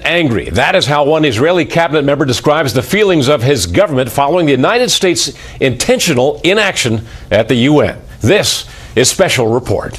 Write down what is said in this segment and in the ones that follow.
Angry. That is how one Israeli cabinet member describes the feelings of his government following the United States' intentional inaction at the UN. This is Special Report.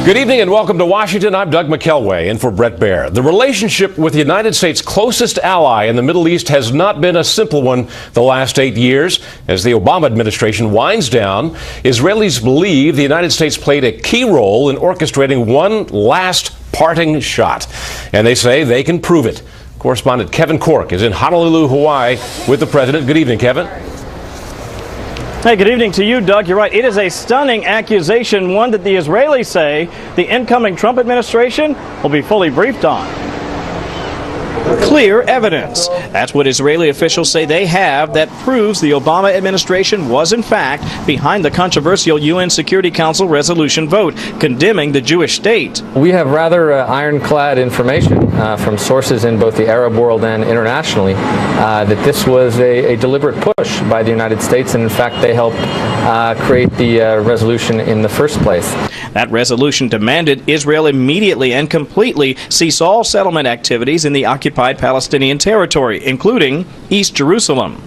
Good evening and welcome to Washington. I'm Doug McKelway in for Brett Baer. The relationship with the United States' closest ally in the Middle East has not been a simple one the last 8 years. As the Obama administration winds down, Israelis believe the United States played a key role in orchestrating one last parting shot. And they say they can prove it. Correspondent Kevin Corke is in Honolulu, Hawaii with the president. Good evening, Kevin. Hey, good evening to you, Doug. You're right. It is a stunning accusation, one that the Israelis say the incoming Trump administration will be fully briefed on. Clear evidence. That's what Israeli officials say they have that proves the Obama administration was, in fact, behind the controversial UN Security Council resolution vote condemning the Jewish state. We have rather ironclad information from sources in both the Arab world and internationally that this was a deliberate push by the United States, and in fact they helped create the resolution in the first place. That resolution demanded Israel immediately and completely cease all settlement activities in the occupied Palestinian territory, including East Jerusalem.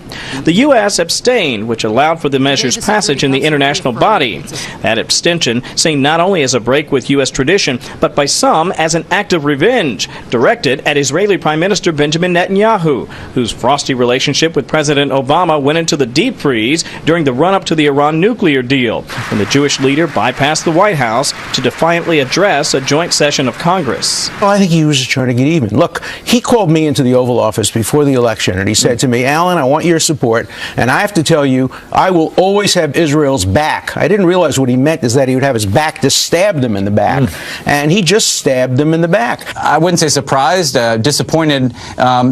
The U.S. abstained, which allowed for the measure's passage in the international body. That abstention seen not only as a break with U.S. tradition, but by some as an act of revenge, directed at Israeli Prime Minister Benjamin Netanyahu, whose frosty relationship with President Obama went into the deep freeze during the run-up to the Iran nuclear deal, when the Jewish leader bypassed the White House to defiantly address a joint session of Congress. Well, I think he was just trying to get even. Look, he called me into the Oval Office before the election, and he said to me, Alan, I want your support, and I have to tell you, I will always have Israel's back. I didn't realize what he meant is that he would have his back to stab them in the back, and he just stabbed them in the back. I wouldn't say surprised, disappointed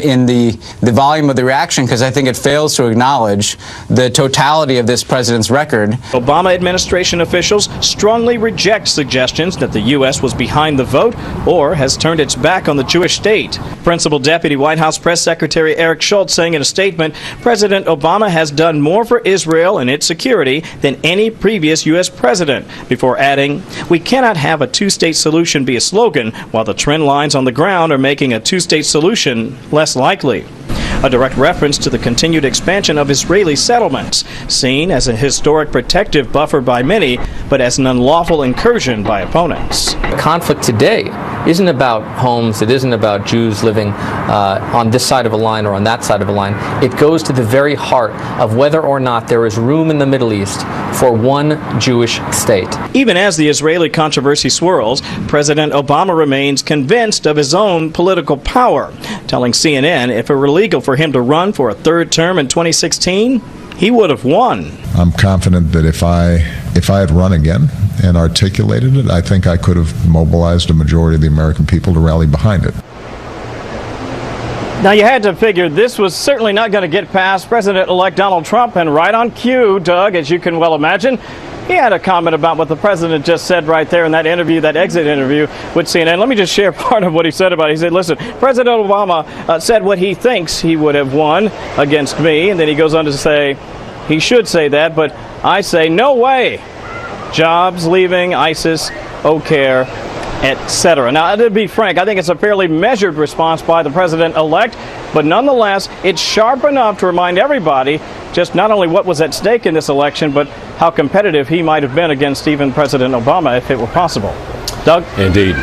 in the volume of the reaction, because I think it fails to acknowledge the totality of this president's record. Obama administration officials strongly reject suggestions that the U.S. was behind the vote or has turned its back on the Jewish state. Principal Deputy White House Press Secretary Eric Schultz saying in a statement, President Obama has done more for Israel and its security than any previous U.S. president, before adding, we cannot have a two-state solution be a slogan while the trend lines on the ground are making a two-state solution less likely. A direct reference to the continued expansion of Israeli settlements, seen as a historic protective buffer by many, but as an unlawful incursion by opponents. The conflict today isn't about homes, it isn't about Jews living on this side of a line or on that side of a line. It goes to the very heart of whether or not there is room in the Middle East for one Jewish state. Even as the Israeli controversy swirls, President Obama remains convinced of his own political power, telling CNN if it were legal for him to run for a third term in 2016, he would have won. I'm confident that if I had run again and articulated it, I think I could have mobilized a majority of the American people to rally behind it. Now, you had to figure this was certainly not going to get past President-elect Donald Trump, and right on cue, Doug, as you can well imagine, he had a comment about what the president just said right there in that interview, that exit interview with CNN. Let me just share part of what he said about it. He said, listen, President Obama said what he thinks he would have won against me, and then he goes on to say, he should say that, but I say, no way. Jobs leaving, ISIS, O'Care, etc. Now, to be frank, I think it's a fairly measured response by the president-elect, but nonetheless, it's sharp enough to remind everybody just not only what was at stake in this election, but how competitive he might have been against even President Obama if it were possible. Doug? Indeed.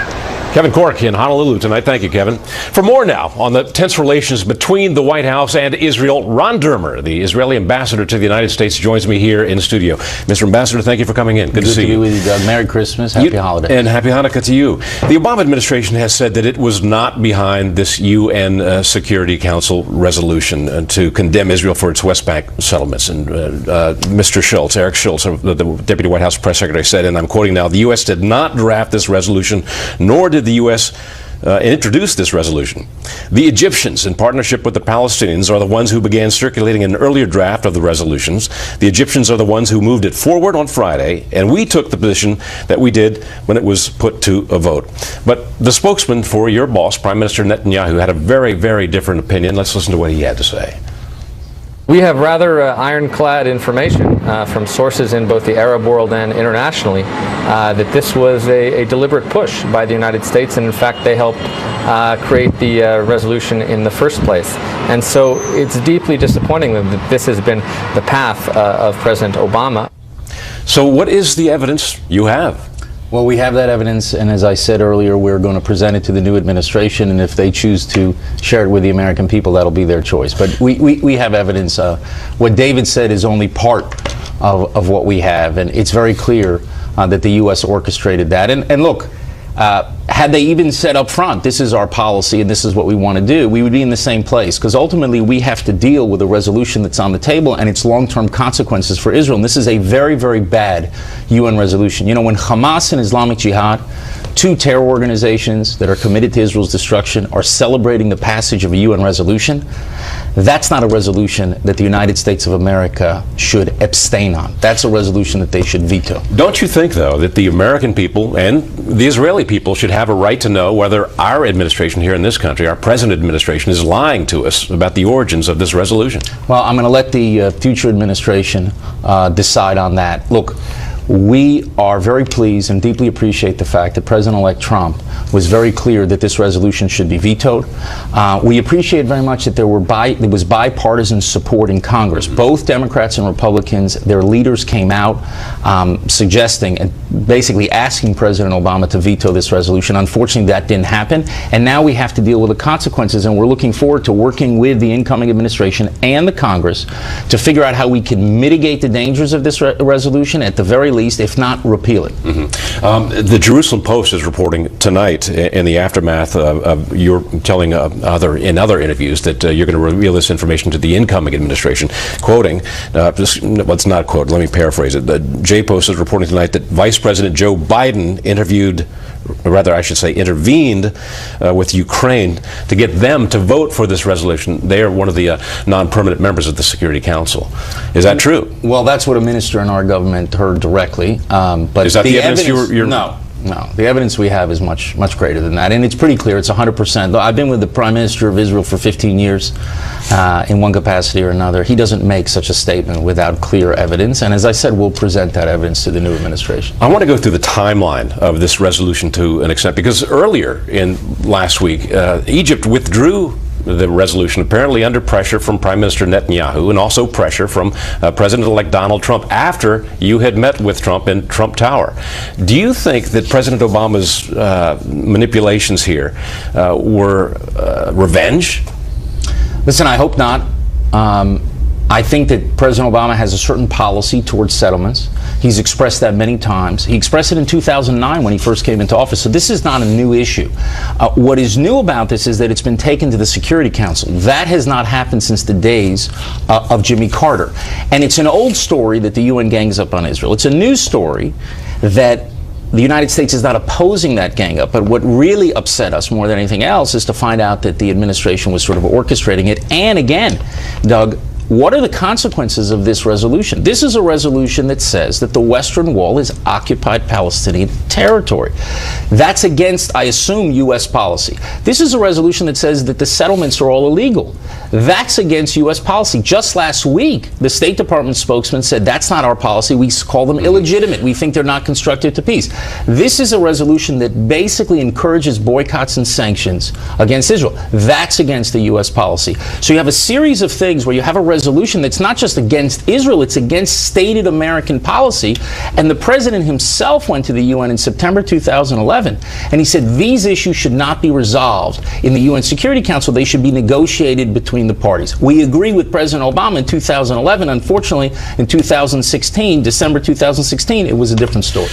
Kevin Corke in Honolulu tonight. Thank you, Kevin. For more now on the tense relations between the White House and Israel, Ron Dermer, the Israeli ambassador to the United States, joins me here in studio. Mr. Ambassador, thank you for coming in. Good to see you. Good to be with you, Doug. Merry Christmas. Happy holidays. And happy Hanukkah to you. The Obama administration has said that it was not behind this UN Security Council resolution to condemn Israel for its West Bank settlements. And Mr. Schultz, Eric Schultz, the Deputy White House Press Secretary, said, and I'm quoting now, the U.S. did not draft this resolution, nor did the U.S. Introduce this resolution. The Egyptians, in partnership with the Palestinians, are the ones who began circulating an earlier draft of the resolutions. The Egyptians are the ones who moved it forward on Friday, and we took the position that we did when it was put to a vote. But the spokesman for your boss, Prime Minister Netanyahu, had a very, very different opinion. Let's listen to what he had to say. We have rather ironclad information from sources in both the Arab world and internationally that this was a deliberate push by the United States, and in fact they helped create the resolution in the first place. And so it's deeply disappointing that this has been the path of President Obama. So what is the evidence you have? Well, we have that evidence, and as I said earlier, we're going to present it to the new administration, and if they choose to share it with the American people, that'll be their choice. But we have evidence. What David said is only part of what we have, and it's very clear that the U.S. orchestrated that. And look, had they even said up front, this is our policy and this is what we want to do, we would be in the same place, because ultimately we have to deal with a resolution that's on the table and its long-term consequences for Israel. And this is a very, very bad UN resolution. You know, when Hamas and Islamic Jihad, two terror organizations that are committed to Israel's destruction, are celebrating the passage of a UN resolution, that's not a resolution that the United States of America should abstain on. That's a resolution that they should veto. Don't you think, though, that the American people and the Israeli people should have a right to know whether our administration here in this country, our present administration, is lying to us about the origins of this resolution? Well, I'm going to let the future administration decide on that. Look, we are very pleased and deeply appreciate the fact that President-elect Trump was very clear that this resolution should be vetoed. We appreciate very much that there was bipartisan support in Congress. Both Democrats and Republicans, their leaders came out suggesting and basically asking President Obama to veto this resolution. Unfortunately, that didn't happen, and now we have to deal with the consequences, and we're looking forward to working with the incoming administration and the Congress to figure out how we can mitigate the dangers of this resolution, at the very least, if not repeal it. The Jerusalem Post is reporting tonight, in the aftermath of your telling other interviews that you're going to reveal this information to the incoming administration, quoting, let's not quote, let me paraphrase it. The J-Post is reporting tonight that Vice President Joe Biden intervened with Ukraine to get them to vote for this resolution. They are one of the non-permanent members of the Security Council. Is that true? Well, that's what a minister in our government heard directly. But is that the evidence you're... No, the evidence we have is much greater than that, and it's pretty clear. It's 100%. I've been with the Prime Minister of Israel for 15 years in one capacity or another. He doesn't make such a statement without clear evidence, and as I said, we'll present that evidence to the new administration. I want to go through the timeline of this resolution to an extent, because earlier in last week, Egypt withdrew the resolution, apparently under pressure from Prime Minister Netanyahu and also pressure from President-elect Donald Trump after you had met with Trump in Trump Tower. Do you think that President Obama's manipulations here were revenge? Listen, I hope not. I think that President Obama has a certain policy towards settlements. He's expressed that many times. He expressed it in 2009 when he first came into office, so this is not a new issue. What is new about this is that it's been taken to the Security Council. That has not happened since the days of Jimmy Carter. And it's an old story that the UN gangs up on Israel. It's a new story that the United States is not opposing that gang up, but what really upset us more than anything else is to find out that the administration was sort of orchestrating it. And again, Doug, what are the consequences of this resolution? This is a resolution that says that the Western Wall is occupied Palestinian territory. That's against, I assume, U.S. policy. This is a resolution that says that the settlements are all illegal. That's against U.S. policy. Just last week, the State Department spokesman said that's not our policy. We call them illegitimate. We think they're not constructive to peace. This is a resolution that basically encourages boycotts and sanctions against Israel. That's against the U.S. policy. So you have a series of things where you have a resolution that's not just against Israel, it's against stated American policy. And the president himself went to the UN in September 2011, and he said these issues should not be resolved in the UN Security Council. They should be negotiated between the parties. We agree with President Obama in 2011. Unfortunately, in 2016, December 2016, it was a different story.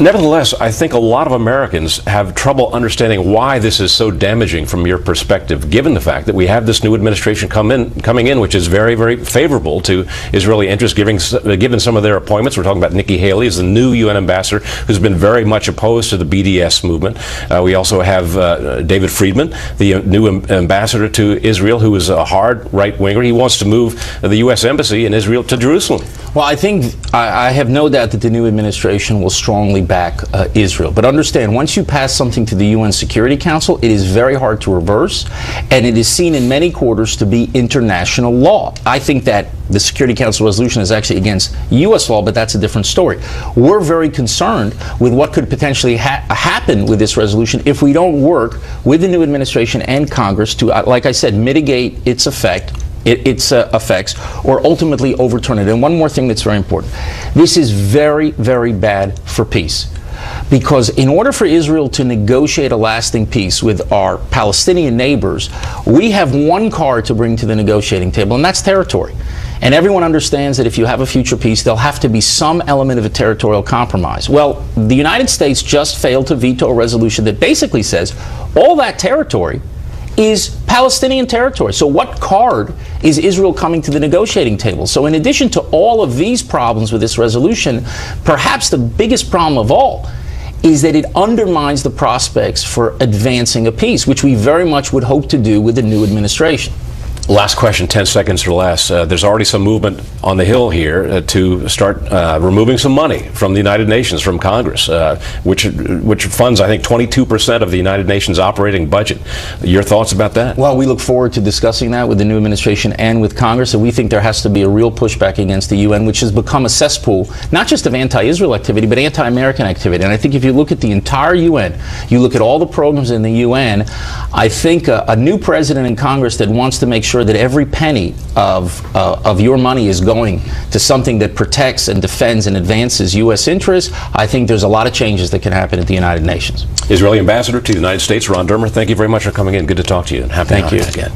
Nevertheless, I think a lot of Americans have trouble understanding why this is so damaging from your perspective, given the fact that we have this new administration coming in, which is very, very favorable to Israeli interests, given some of their appointments. We're talking about Nikki Haley as the new UN ambassador, who's been very much opposed to the BDS movement. We also have David Friedman, the new ambassador to Israel, who is a hard right-winger. He wants to move the U.S. Embassy in Israel to Jerusalem. Well, I think I have no doubt that the new administration will strongly back Israel. But understand, once you pass something to the UN Security Council, it is very hard to reverse, and it is seen in many quarters to be international law. I think that The Security Council resolution is actually against U.S. law, but that's a different story. We're very concerned with what could potentially happen with this resolution if we don't work with the new administration and Congress to, like I said, mitigate its effects, or ultimately overturn it. And one more thing that's very important. This is very, very bad for peace. Because in order for Israel to negotiate a lasting peace with our Palestinian neighbors, we have one card to bring to the negotiating table, and that's territory. And everyone understands that if you have a future peace, there'll have to be some element of a territorial compromise. Well, the United States just failed to veto a resolution that basically says all that territory is Palestinian territory. So what card is Israel coming to the negotiating table? So in addition to all of these problems with this resolution, perhaps the biggest problem of all is that it undermines the prospects for advancing a peace, which we very much would hope to do with the new administration. Last question, 10 seconds or less. There's already some movement on the Hill here to start removing some money from the United Nations, from Congress, which funds, I think, 22% of the United Nations operating budget. Your thoughts about that? Well, we look forward to discussing that with the new administration and with Congress, and we think there has to be a real pushback against the UN, which has become a cesspool, not just of anti-Israel activity, but anti-American activity. And I think if you look at the entire UN, you look at all the programs in the UN, I think a new president in Congress that wants to make sure that every penny of your money is going to something that protects and defends and advances U.S. interests, I think there's a lot of changes that can happen at the United Nations. Israeli Ambassador to the United States, Ron Dermer, thank you very much for coming in. Good to talk to you. And happy Thank you again.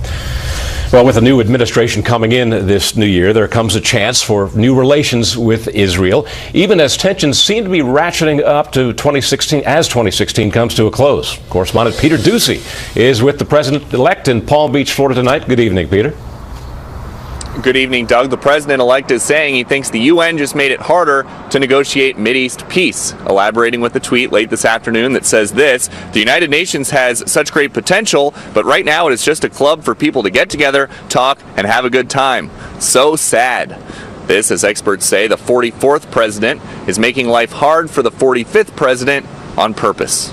Well, with a new administration coming in this new year, there comes a chance for new relations with Israel, even as tensions seem to be ratcheting up to 2016 as 2016 comes to a close. Correspondent Peter Doocy is with the president-elect in Palm Beach, Florida tonight. Good evening, Peter. Good evening, Doug. The president-elect is saying he thinks the UN just made it harder to negotiate Mideast peace, elaborating with a tweet late this afternoon that says this: the United Nations has such great potential, but right now it is just a club for people to get together, talk, and have a good time. So sad. This, as experts say, the 44th president is making life hard for the 45th president on purpose.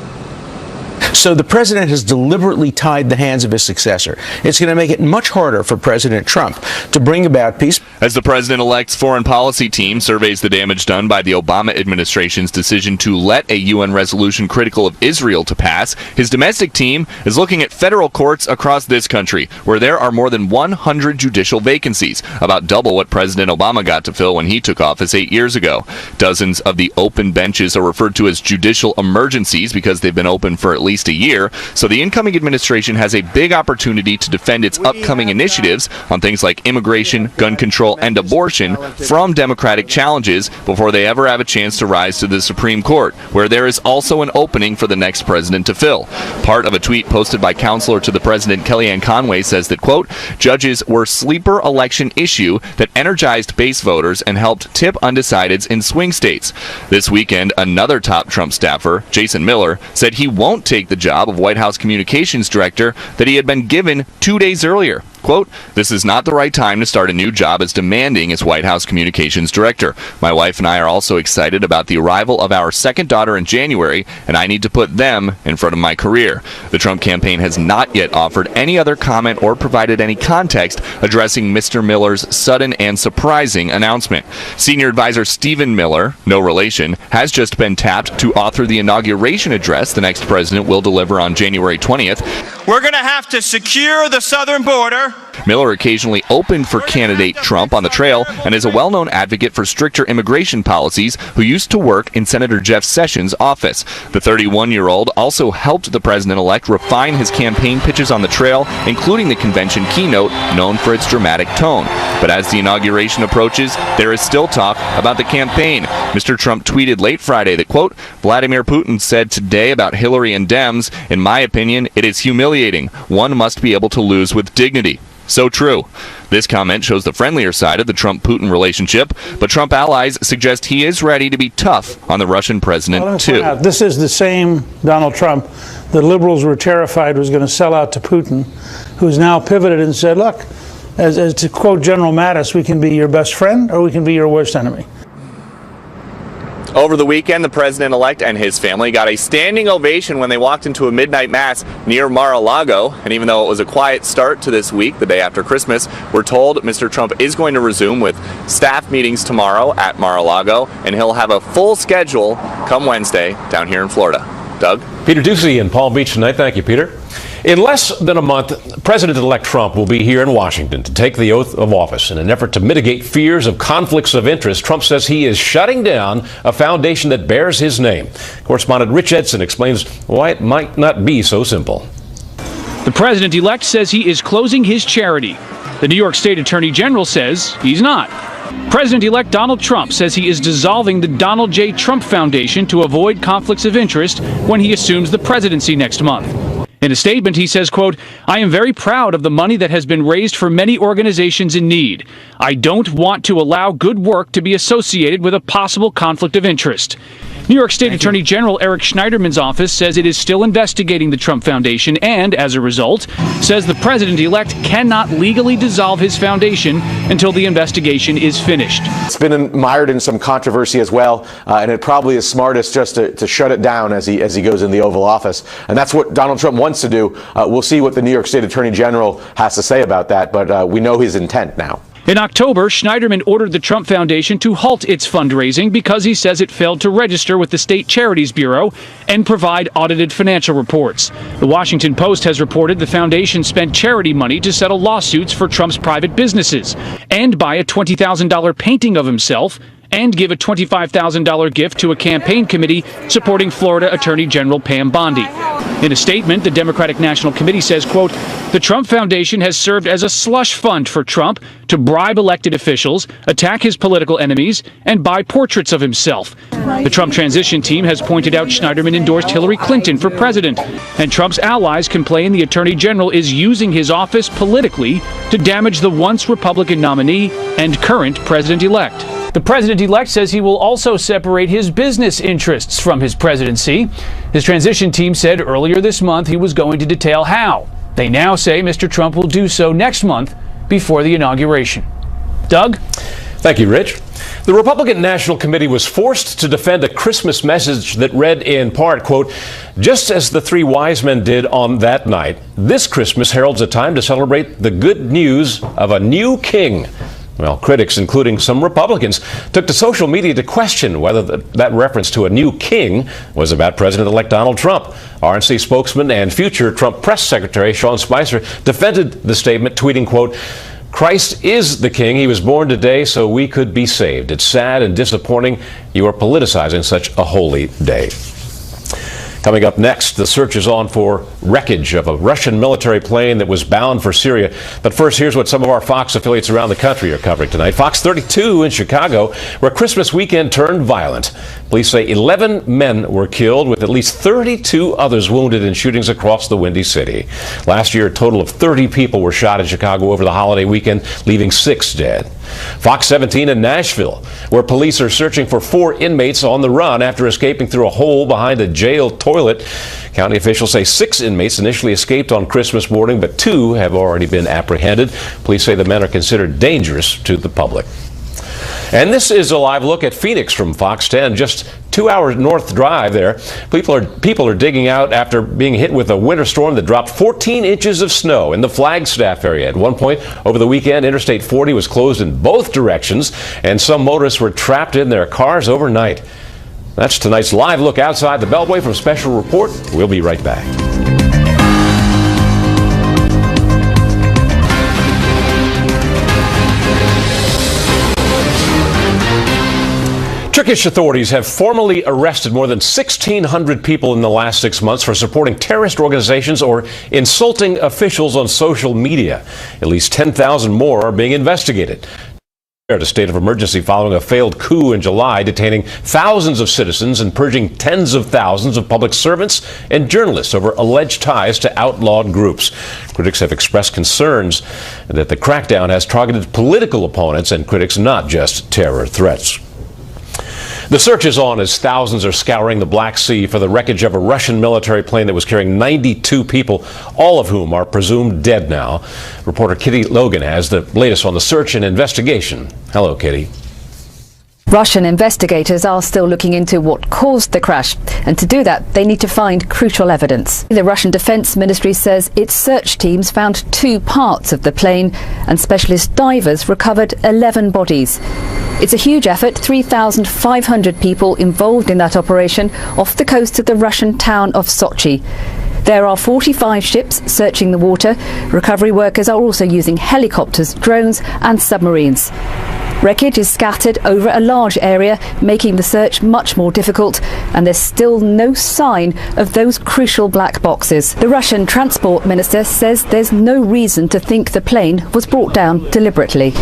So the president has deliberately tied the hands of his successor. It's going to make it much harder for President Trump to bring about peace. As the president-elect's foreign policy team surveys the damage done by the Obama administration's decision to let a UN resolution critical of Israel to pass, his domestic team is looking at federal courts across this country, where there are more than 100 judicial vacancies, about double what President Obama got to fill when he took office 8 years ago. Dozens of the open benches are referred to as judicial emergencies because they've been open for at least a year, so the incoming administration has a big opportunity to defend its upcoming initiatives on things like immigration, gun control, and abortion from Democratic challenges before they ever have a chance to rise to the Supreme Court, where there is also an opening for the next president to fill. Part of a tweet posted by counselor to the president Kellyanne Conway says that, quote, judges were sleeper election issue that energized base voters and helped tip undecideds in swing states. This weekend, another top Trump staffer, Jason Miller, said he won't take the job of White House Communications Director that he had been given 2 days earlier. Quote, this is not the right time to start a new job as demanding as White House Communications Director. My wife and I are also excited about the arrival of our second daughter in January, and I need to put them in front of my career. The Trump campaign has not yet offered any other comment or provided any context addressing Mr. Miller's sudden and surprising announcement. Senior advisor Stephen Miller, no relation, has just been tapped to author the inauguration address the next president will deliver on January 20th. We're going to have to secure the southern border. Miller occasionally opened for candidate Trump on the trail and is a well-known advocate for stricter immigration policies who used to work in Senator Jeff Sessions' office. The 31-year-old also helped the president-elect refine his campaign pitches on the trail, including the convention keynote known for its dramatic tone. But as the inauguration approaches, there is still talk about the campaign. Mr. Trump tweeted late Friday that, quote, Vladimir Putin said today about Hillary and Dems, in my opinion, it is humiliating. One must be able to lose with dignity. So true. This comment shows the friendlier side of the Trump-Putin relationship, but Trump allies suggest he is ready to be tough on the Russian president, too. This is the same Donald Trump the liberals were terrified was going to sell out to Putin, who's now pivoted and said, look, as to quote General Mattis, we can be your best friend or we can be your worst enemy. Over the weekend, the president-elect and his family got a standing ovation when they walked into a midnight mass near Mar-a-Lago. And even though it was a quiet start to this week, the day after Christmas, we're told Mr. Trump is going to resume with staff meetings tomorrow at Mar-a-Lago, and he'll have a full schedule come Wednesday down here in Florida. Doug? Peter Ducey in Palm Beach tonight. Thank you, Peter. In less than a month, President-elect Trump will be here in Washington to take the oath of office. In an effort to mitigate fears of conflicts of interest, Trump says he is shutting down a foundation that bears his name. Correspondent Rich Edson explains why it might not be so simple. The president-elect says he is closing his charity. The New York State Attorney General says he's not. President-elect Donald Trump says he is dissolving the Donald J. Trump Foundation to avoid conflicts of interest when he assumes the presidency next month. In a statement, he says, quote, "I am very proud of the money that has been raised for many organizations in need. I don't want to allow good work to be associated with a possible conflict of interest." New York State Attorney General Eric Schneiderman's office says it is still investigating the Trump Foundation and, as a result, says the president-elect cannot legally dissolve his foundation until the investigation is finished. It's been mired in some controversy as well, and it probably is smartest just to shut it down as he goes in the Oval Office. And that's what Donald Trump wants to do. We'll see what the New York State Attorney General has to say about that, but we know his intent now. In October, Schneiderman ordered the Trump Foundation to halt its fundraising because he says it failed to register with the State Charities Bureau and provide audited financial reports. The Washington Post has reported the foundation spent charity money to settle lawsuits for Trump's private businesses and buy a $20,000 painting of himself and give a $25,000 gift to a campaign committee supporting Florida Attorney General Pam Bondi. In a statement, the Democratic National Committee says, quote, "The Trump Foundation has served as a slush fund for Trump to bribe elected officials, attack his political enemies, and buy portraits of himself." The Trump transition team has pointed out Schneiderman endorsed Hillary Clinton for president, and Trump's allies complain the Attorney General is using his office politically to damage the once Republican nominee and current president-elect. The president-elect says he will also separate his business interests from his presidency. His transition team said earlier this month he was going to detail how. They now say Mr. Trump will do so next month before the inauguration. Doug? Thank you, Rich. The Republican National Committee was forced to defend a Christmas message that read in part, quote, "Just as the three wise men did on that night, this Christmas heralds a time to celebrate the good news of a new king." Well, critics, including some Republicans, took to social media to question whether that reference to a new king was about President-elect Donald Trump. RNC spokesman and future Trump press secretary Sean Spicer defended the statement, tweeting, quote, "Christ is the king. He was born today so we could be saved. It's sad and disappointing you are politicizing such a holy day." Coming up next, the search is on for wreckage of a Russian military plane that was bound for Syria. But first, here's what some of our Fox affiliates around the country are covering tonight. Fox 32 in Chicago, where Christmas weekend turned violent. Police say 11 men were killed, with at least 32 others wounded in shootings across the Windy City. Last year, a total of 30 people were shot in Chicago over the holiday weekend, leaving 6 dead. Fox 17 in Nashville, where police are searching for 4 inmates on the run after escaping through a hole behind a jail toilet. County officials say 6 inmates initially escaped on Christmas morning, but 2 have already been apprehended. Police say the men are considered dangerous to the public. And this is a live look at Phoenix from Fox 10, just 2 hours north drive there. People are digging out after being hit with a winter storm that dropped 14 inches of snow in the Flagstaff area. At one point over the weekend, Interstate 40 was closed in both directions, and some motorists were trapped in their cars overnight. That's tonight's live look outside the Beltway from Special Report. We'll be right back. Turkish authorities have formally arrested more than 1,600 people in the last 6 months for supporting terrorist organizations or insulting officials on social media. At least 10,000 more are being investigated. A state of emergency following a failed coup in July, detaining thousands of citizens and purging tens of thousands of public servants and journalists over alleged ties to outlawed groups. Critics have expressed concerns that the crackdown has targeted political opponents and critics, not just terror threats. The search is on as thousands are scouring the Black Sea for the wreckage of a Russian military plane that was carrying 92 people, all of whom are presumed dead now. Reporter Kitty Logan has the latest on the search and investigation. Hello, Kitty. Russian investigators are still looking into what caused the crash, and to do that they need to find crucial evidence. The Russian Defense Ministry says its search teams found 2 parts of the plane, and specialist divers recovered 11 bodies. It's a huge effort, 3,500 people involved in that operation off the coast of the Russian town of Sochi. There are 45 ships searching the water. Recovery workers are also using helicopters, drones and submarines. Wreckage is scattered over a large area, making the search much more difficult, and there's still no sign of those crucial black boxes. The Russian transport minister says there's no reason to think the plane was brought down deliberately.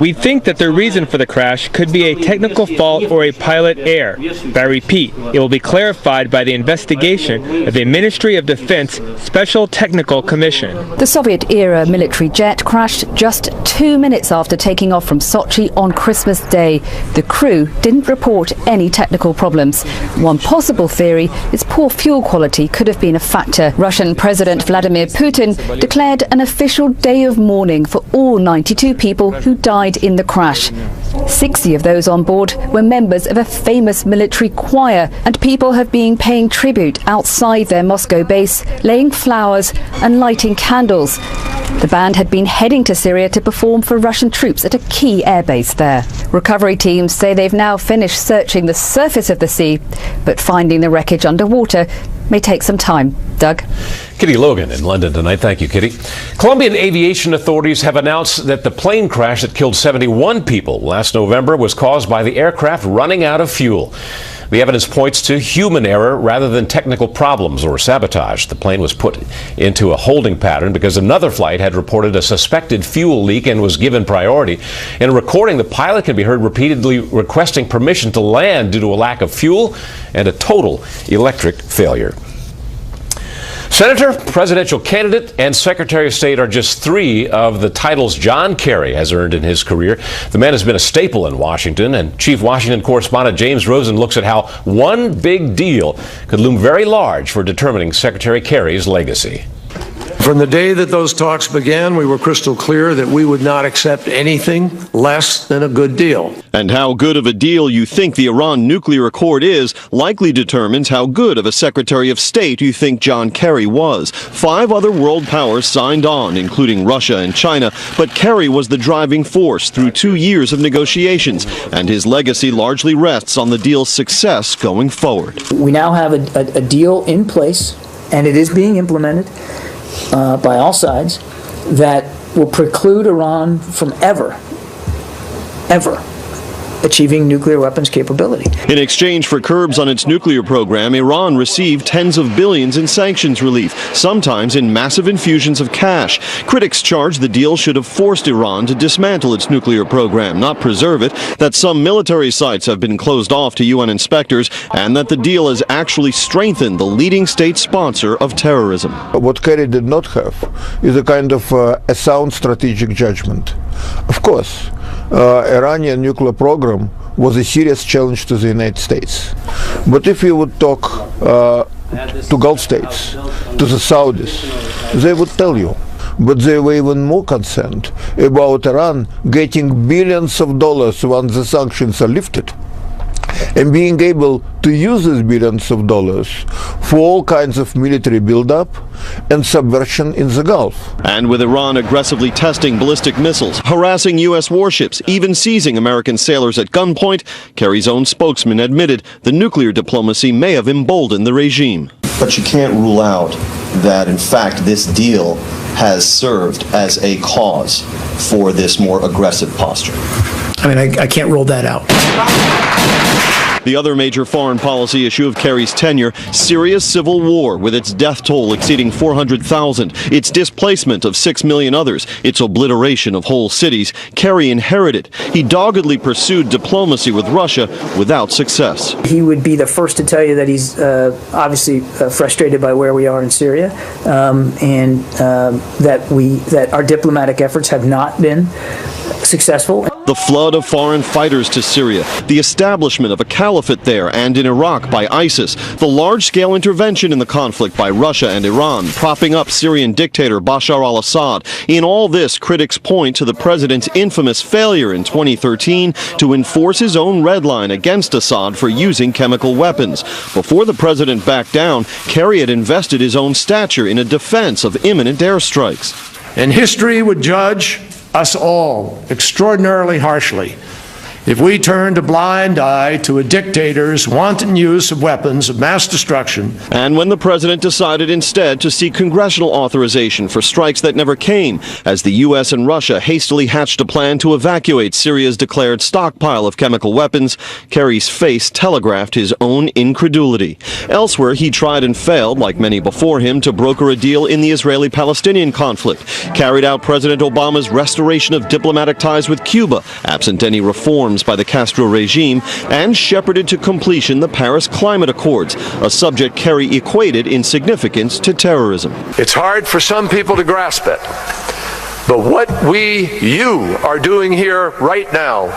We think that the reason for the crash could be a technical fault or a pilot error. But I repeat, it will be clarified by the investigation of the Ministry of Defense Special Technical Commission. The Soviet-era military jet crashed just 2 minutes after taking off from Sochi on Christmas Day. The crew didn't report any technical problems. One possible theory is poor fuel quality could have been a factor. Russian President Vladimir Putin declared an official day of mourning for all 92 people who died in the crash. 60 of those on board were members of a famous military choir, and people have been paying tribute outside their Moscow base, laying flowers and lighting candles. The band had been heading to Syria to perform for Russian troops at a key airbase there. Recovery teams say they've now finished searching the surface of the sea, but finding the wreckage underwater may take some time. Doug? Kitty Logan in London tonight. Thank you, Kitty. Colombian aviation authorities have announced that the plane crash that killed 71 people last November was caused by the aircraft running out of fuel. The evidence points to human error rather than technical problems or sabotage. The plane was put into a holding pattern because another flight had reported a suspected fuel leak and was given priority. In a recording, the pilot can be heard repeatedly requesting permission to land due to a lack of fuel and a total electric failure. Senator, presidential candidate, and Secretary of State are just 3 of the titles John Kerry has earned in his career. The man has been a staple in Washington, and Chief Washington correspondent James Rosen looks at how one big deal could loom very large for determining Secretary Kerry's legacy. From the day that those talks began, we were crystal clear that we would not accept anything less than a good deal. And how good of a deal you think the Iran nuclear accord is likely determines how good of a Secretary of State you think John Kerry was. 5 other world powers signed on, including Russia and China, but Kerry was the driving force through 2 years of negotiations, and his legacy largely rests on the deal's success going forward. We now have a deal in place, and it is being implemented by all sides, that will preclude Iran from ever achieving nuclear weapons capability. In exchange for curbs on its nuclear program, Iran received tens of billions in sanctions relief, sometimes in massive infusions of cash. Critics charge the deal should have forced Iran to dismantle its nuclear program, not preserve it, that some military sites have been closed off to UN inspectors, and that the deal has actually strengthened the leading state sponsor of terrorism. What Kerry did not have is a kind of a sound strategic judgment. Of course, Iranian nuclear program was a serious challenge to the United States. But if you would talk to Gulf states, to the Saudis, they would tell you. But they were even more concerned about Iran getting billions of dollars once the sanctions are lifted, and being able to use these billions of dollars for all kinds of military buildup and subversion in the Gulf. And with Iran aggressively testing ballistic missiles, harassing U.S. warships, even seizing American sailors at gunpoint, Kerry's own spokesman admitted the nuclear diplomacy may have emboldened the regime. But you can't rule out that, in fact, this deal has served as a cause for this more aggressive posture. I mean, I can't rule that out. The other major foreign policy issue of Kerry's tenure, Syria's civil war, with its death toll exceeding 400,000, its displacement of 6 million others, its obliteration of whole cities, Kerry inherited. He doggedly pursued diplomacy with Russia without success. He would be the first to tell you that he's obviously frustrated by where we are in Syria, and that our diplomatic efforts have not been successful. The flood of foreign fighters to Syria, the establishment of a caliphate there and in Iraq by ISIS, the large-scale intervention in the conflict by Russia and Iran, propping up Syrian dictator Bashar al-Assad. In all this, critics point to the president's infamous failure in 2013 to enforce his own red line against Assad for using chemical weapons. Before the president backed down, Kerry had invested his own stature in a defense of imminent airstrikes. And history would judge us all extraordinarily harshly if we turned a blind eye to a dictator's wanton use of weapons of mass destruction. And when the president decided instead to seek congressional authorization for strikes that never came, as the U.S. and Russia hastily hatched a plan to evacuate Syria's declared stockpile of chemical weapons, Kerry's face telegraphed his own incredulity. Elsewhere, he tried and failed, like many before him, to broker a deal in the Israeli-Palestinian conflict, carried out President Obama's restoration of diplomatic ties with Cuba, absent any reforms by the Castro regime, and shepherded to completion the Paris Climate Accords, a subject Kerry equated in significance to terrorism. It's hard for some people to grasp it, but what you are doing here right now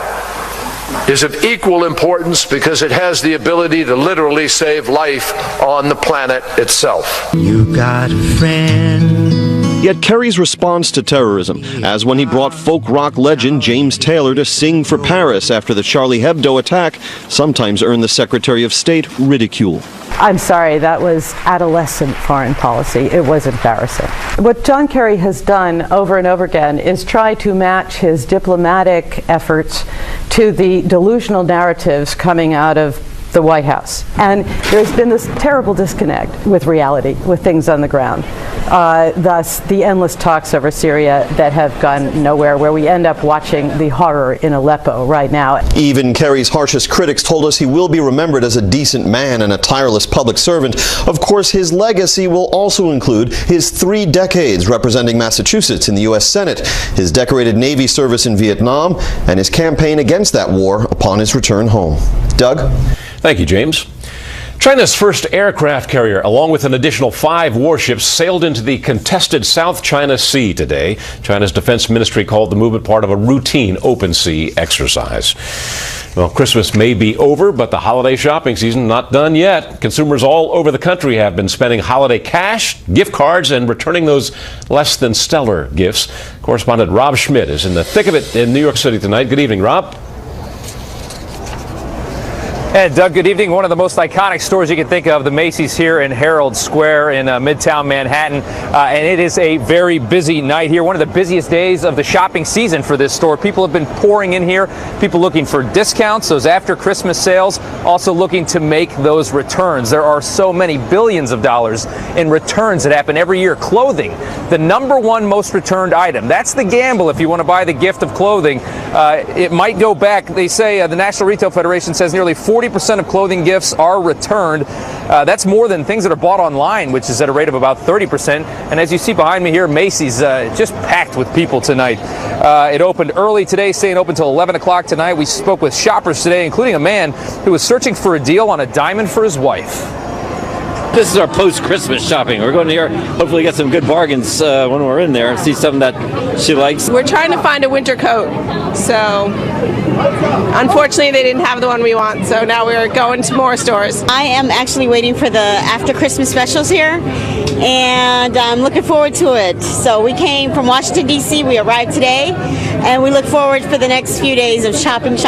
is of equal importance because it has the ability to literally save life on the planet itself. You got a friend. Yet Kerry's response to terrorism, as when he brought folk rock legend James Taylor to sing for Paris after the Charlie Hebdo attack, sometimes earned the Secretary of State ridicule. I'm sorry, that was adolescent foreign policy. It was embarrassing. What John Kerry has done over and over again is try to match his diplomatic efforts to the delusional narratives coming out of the White House. And there's been this terrible disconnect with reality, with things on the ground. Thus, the endless talks over Syria that have gone nowhere, where we end up watching the horror in Aleppo right now. Even Kerry's harshest critics told us he will be remembered as a decent man and a tireless public servant. Of course, his legacy will also include his 3 decades representing Massachusetts in the U.S. Senate, his decorated Navy service in Vietnam, and his campaign against that war upon his return home. Doug? Thank you, James. China's first aircraft carrier, along with an additional 5 warships, sailed into the contested South China Sea today. China's defense ministry called the movement part of a routine open sea exercise. Well, Christmas may be over, but the holiday shopping season not done yet. Consumers all over the country have been spending holiday cash, gift cards, and returning those less than stellar gifts. Correspondent Rob Schmidt is in the thick of it in New York City tonight. Good evening, Rob. And Doug, good evening. One of the most iconic stores you can think of, the Macy's here in Herald Square in Midtown Manhattan. And it is a very busy night here. One of the busiest days of the shopping season for this store. People have been pouring in here. People looking for discounts, those after Christmas sales, also looking to make those returns. There are so many billions of dollars in returns that happen every year. Clothing, the #1 most returned item. That's the gamble if you want to buy the gift of clothing. It might go back. They say the National Retail Federation says nearly 40% of clothing gifts are returned. That's more than things that are bought online, which is at a rate of about 30%. And as you see behind me here, Macy's just packed with people tonight. It opened early today, staying open until 11 o'clock tonight. We spoke with shoppers today, including a man who was searching for a deal on a diamond for his wife. This is our post-Christmas shopping. We're going here, hopefully get some good bargains when we're in there and see something that she likes. We're trying to find a winter coat, so unfortunately they didn't have the one we want, so now we're going to more stores. I am actually waiting for the after Christmas specials here, and I'm looking forward to it. So we came from Washington, D.C., we arrived today, and we look forward for the next few days of shopping.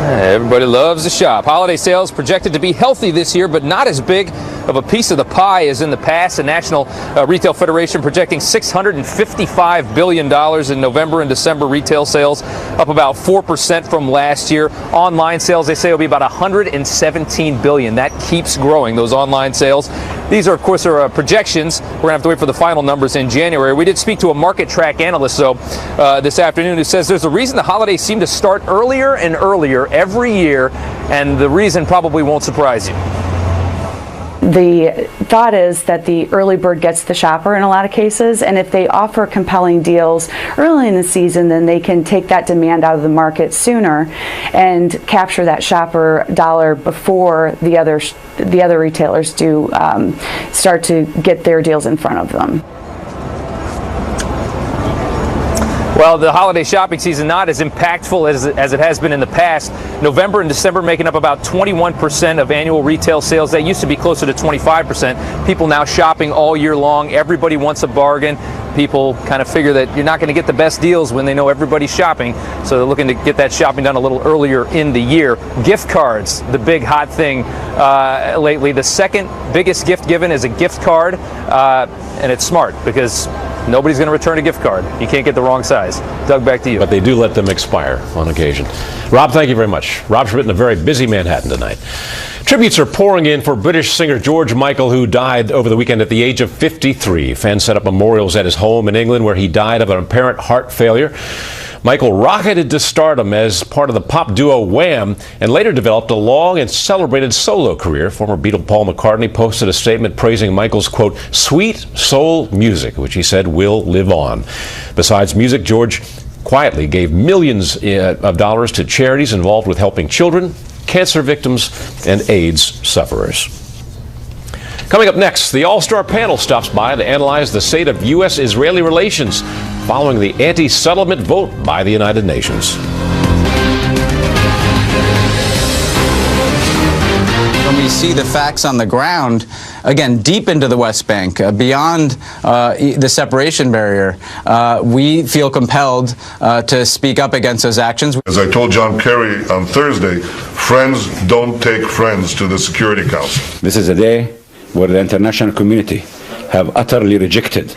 Everybody loves to shop. Holiday sales projected to be healthy this year, but not as big of a piece of the pie as in the past. The National Retail Federation projecting $655 billion in November and December retail sales, up about 4% from last year. Online sales, they say, will be about $117 billion. That keeps growing, those online sales. These are, of course, projections. We're going to have to wait for the final numbers in January. We did speak to a market track analyst, though, this afternoon, who says there's a reason the holidays seem to start earlier and earlier every year, and the reason probably won't surprise you. The thought is that the early bird gets the shopper in a lot of cases, and if they offer compelling deals early in the season, then they can take that demand out of the market sooner and capture that shopper dollar before the other retailers do start to get their deals in front of them. Well, the holiday shopping season not as impactful as it has been in the past. November and December making up about 21% of annual retail sales. That used to be closer to 25%. People now shopping all year long. Everybody wants a bargain. People kind of figure that you're not going to get the best deals when they know everybody's shopping, so they're looking to get that shopping done a little earlier in the year. Gift cards, the big hot thing lately. The second biggest gift given is a gift card, and it's smart because nobody's going to return a gift card. You can't get the wrong size. Doug, back to you. But they do let them expire on occasion. Rob, thank you very much. Rob Schmidt in a very busy Manhattan tonight. Tributes are pouring in for British singer George Michael, who died over the weekend at the age of 53. Fans set up memorials at his home in England, where he died of an apparent heart failure. Michael rocketed to stardom as part of the pop duo Wham! And later developed a long and celebrated solo career. Former Beatle Paul McCartney posted a statement praising Michael's, quote, sweet soul music, which he said will live on. Besides music, George quietly gave millions of dollars to charities involved with helping children, cancer victims, and AIDS sufferers. Coming up next, the All-Star panel stops by to analyze the state of U.S.-Israeli relations following the anti-settlement vote by the United Nations. When we see the facts on the ground, again, deep into the West Bank, beyond the separation barrier, we feel compelled to speak up against those actions. As I told John Kerry on Thursday, friends don't take friends to the Security Council. This is a day where the international community have utterly rejected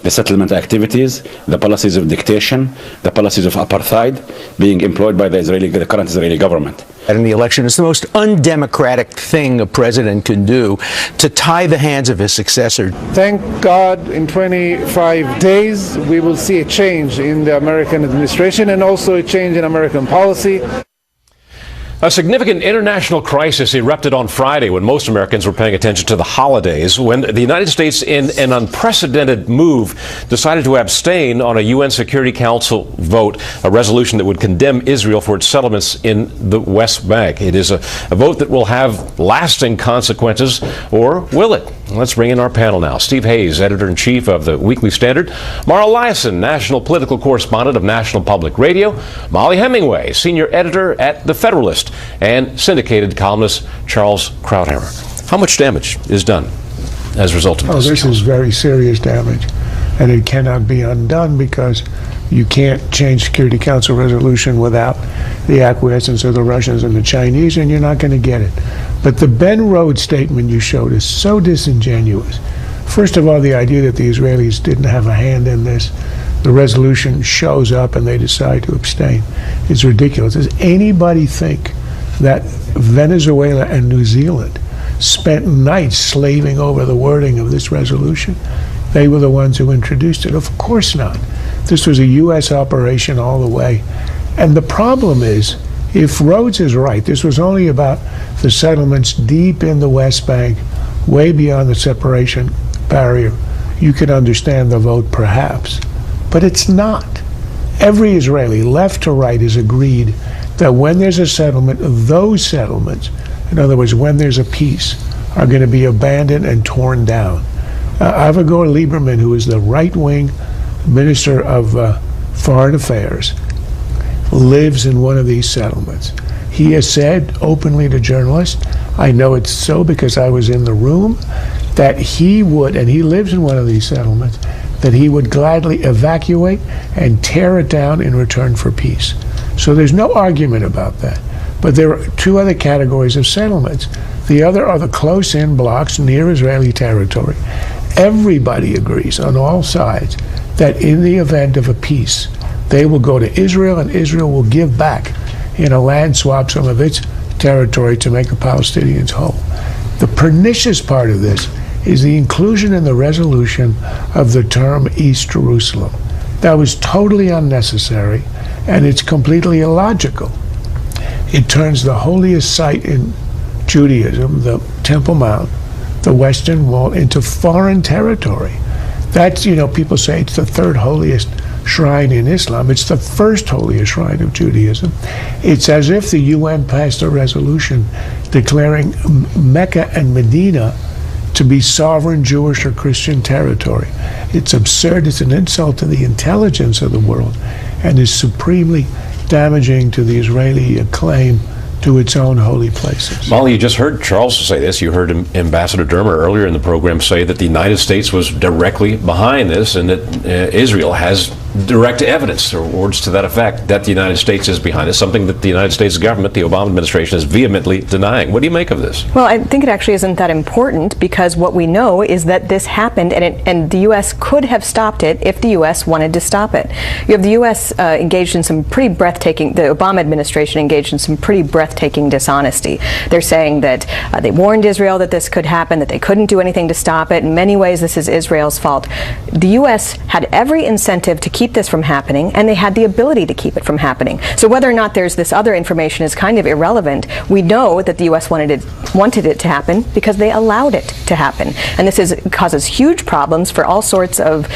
the settlement activities, the policies of dictation, the policies of apartheid being employed by the current Israeli government. In the election, it's the most undemocratic thing a president can do, to tie the hands of his successor. Thank God in 25 days we will see a change in the American administration and also a change in American policy. A significant international crisis erupted on Friday when most Americans were paying attention to the holidays, when the United States, in an unprecedented move, decided to abstain on a UN Security Council vote, a resolution that would condemn Israel for its settlements in the West Bank. It is a vote that will have lasting consequences, or will it? Let's bring in our panel now. Steve Hayes, editor-in-chief of the Weekly Standard; Mara Liasson, national political correspondent of National Public Radio; Molly Hemingway, senior editor at The Federalist; and syndicated columnist Charles Krauthammer. How much damage is done as a result of this? This is very serious damage, and it cannot be undone because you can't change Security Council resolution without the acquiescence of the Russians and the Chinese, and you're not going to get it. But the Ben Rhodes statement you showed is so disingenuous. First of all, the idea that the Israelis didn't have a hand in this, the resolution shows up and they decide to abstain, is ridiculous. Does anybody think that Venezuela and New Zealand spent nights slaving over the wording of this resolution? They were the ones who introduced it. Of course not. This was a U.S. operation all the way. And the problem is, if Rhodes is right, this was only about the settlements deep in the West Bank, way beyond the separation barrier, you could understand the vote perhaps. But it's not. Every Israeli, left to right, has agreed that when there's a settlement, those settlements, in other words, when there's a peace, are going to be abandoned and torn down. Avigdor Lieberman, who is the right-wing Minister of Foreign Affairs, lives in one of these settlements. He has said openly to journalists, I know it's so because I was in the room, that he would, and he lives in one of these settlements, that he would gladly evacuate and tear it down in return for peace. So there's no argument about that. But there are two other categories of settlements. The other are the close-in blocks near Israeli territory. Everybody agrees on all sides that in the event of a peace, they will go to Israel and Israel will give back in a land swap some of its territory to make the Palestinians whole. The pernicious part of this is the inclusion in the resolution of the term East Jerusalem. That was totally unnecessary, and it's completely illogical. It turns the holiest site in Judaism, the Temple Mount, the Western Wall, into foreign territory. That's, people say it's the third holiest shrine in Islam. It's the first holiest shrine of Judaism. It's as if the UN passed a resolution declaring Mecca and Medina to be sovereign Jewish or Christian territory. It's absurd. It's an insult to the intelligence of the world, and is supremely damaging to the Israeli claim to its own holy places. Molly, you just heard Charles say this. You heard Ambassador Dermer earlier in the program say that the United States was directly behind this, and that Israel has direct evidence, or words to that effect, that the United States is behind it, something that the United States government, the Obama administration, is vehemently denying. What do you make of this? Well, I think it actually isn't that important, because what we know is that this happened, and the U.S. could have stopped it if the U.S. wanted to stop it. You have the U.S. Engaged in some pretty breathtaking, the Obama administration engaged in some pretty breathtaking dishonesty. They're saying that they warned Israel that this could happen, that they couldn't do anything to stop it. In many ways, this is Israel's fault. The U.S. had every incentive to keep this from happening, and they had the ability to keep it from happening. So whether or not there's this other information is kind of irrelevant. We know that the U.S. wanted it to happen because they allowed it to happen. And this causes huge problems for all sorts of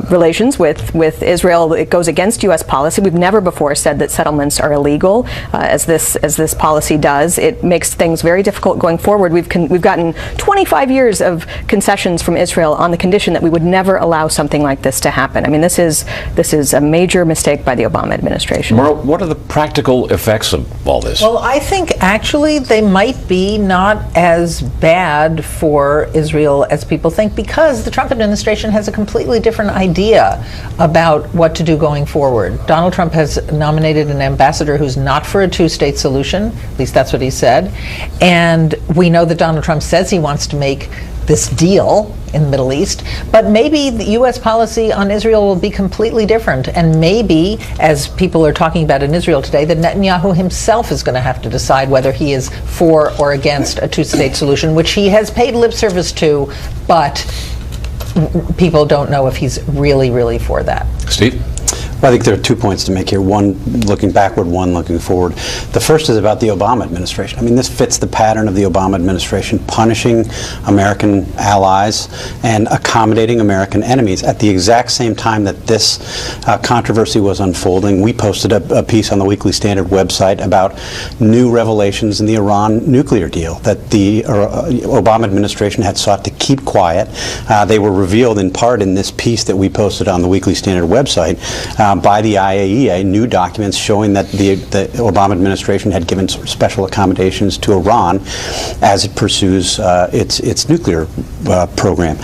relations with Israel. It goes against U.S. policy. We've never before said that settlements are illegal, as this policy does. It makes things very difficult going forward. We've gotten 25 years of concessions from Israel on the condition that we would never allow something like this to happen. I mean, this is a major mistake by the Obama administration. Mara, what are the practical effects of all this? Well, I think actually they might be not as bad for Israel as people think, because the Trump administration has a completely different idea about what to do going forward. Donald Trump has nominated an ambassador who's not for a two-state solution, at least that's what he said. And we know that Donald Trump says he wants to make this deal in the Middle East, but maybe the U.S. policy on Israel will be completely different, and maybe, as people are talking about in Israel today, that Netanyahu himself is going to have to decide whether he is for or against a two-state solution, which he has paid lip service to, but people don't know if he's really for that. Steve? Well, I think there are 2 points to make here. One looking backward, one looking forward. The first is about the Obama administration. I mean, this fits the pattern of the Obama administration, punishing American allies and accommodating American enemies. At the exact same time that this controversy was unfolding, we posted a piece on the Weekly Standard website about new revelations in the Iran nuclear deal that the Obama administration had sought to keep quiet. They were revealed in part in this piece that we posted on the Weekly Standard website. By the IAEA, new documents showing that the Obama administration had given sort of special accommodations to Iran as it pursues its nuclear program.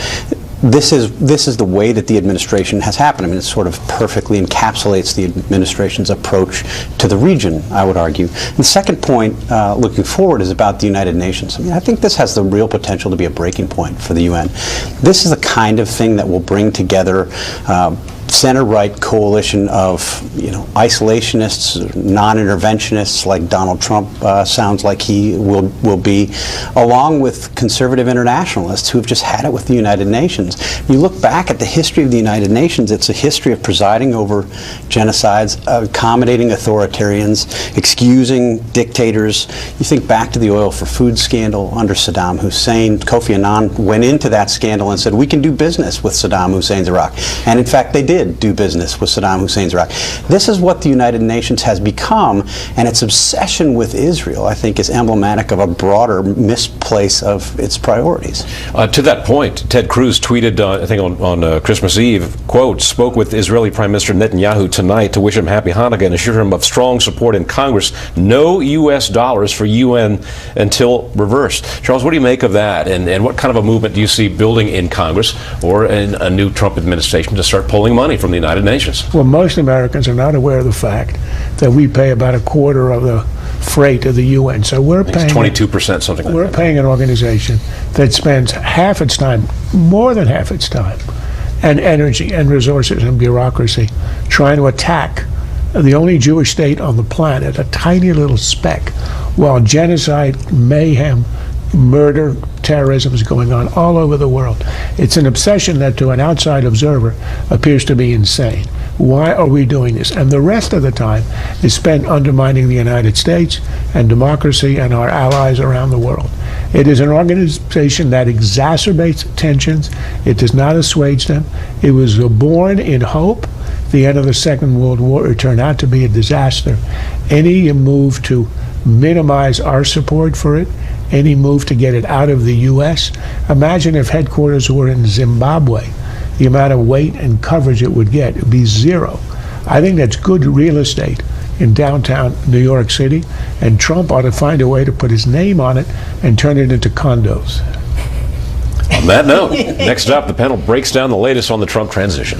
This is the way that the administration has happened. I mean, it sort of perfectly encapsulates the administration's approach to the region, I would argue. And the second point, looking forward, is about the United Nations. I mean, I think this has the real potential to be a breaking point for the UN. This is the kind of thing that will bring together center-right coalition of, isolationists, non-interventionists, like Donald Trump sounds like he will be, along with conservative internationalists who have just had it with the United Nations. You look back at the history of the United Nations, it's a history of presiding over genocides, accommodating authoritarians, excusing dictators. You think back to the oil for food scandal under Saddam Hussein. Kofi Annan went into that scandal and said, we can do business with Saddam Hussein's Iraq. And in fact, they did do business with Saddam Hussein's Iraq. This is what the United Nations has become, and its obsession with Israel, I think, is emblematic of a broader misplace of its priorities. To that point, Ted Cruz tweeted, I think on Christmas Eve, quote, spoke with Israeli Prime Minister Netanyahu tonight to wish him happy Hanukkah and assure him of strong support in Congress. No U.S. dollars for UN until reversed. Charles, what do you make of that? And what kind of a movement do you see building in Congress or in a new Trump administration to start pulling money from the United Nations? Well, most Americans are not aware of the fact that we pay about a quarter of the freight of the UN. So we're paying 22%, something like that. We're paying an organization that spends half its time, more than half its time, and energy and resources and bureaucracy trying to attack the only Jewish state on the planet, a tiny little speck, while genocide, mayhem, murder, terrorism is going on all over the world. It's an obsession that to an outside observer appears to be insane. Why are we doing this? And the rest of the time is spent undermining the United States and democracy and our allies around the world. It is an organization that exacerbates tensions. It does not assuage them. It was born in hope. The end of the Second World War, it turned out to be a disaster. Any move to minimize our support for it, any move to get it out of the U.S. Imagine if headquarters were in Zimbabwe the amount of weight and coverage it would get. It would be zero. I think that's good real estate in downtown New York City, and Trump ought to find a way to put his name on it and turn it into condos. On that note, next up, the panel breaks down the latest on the Trump transition.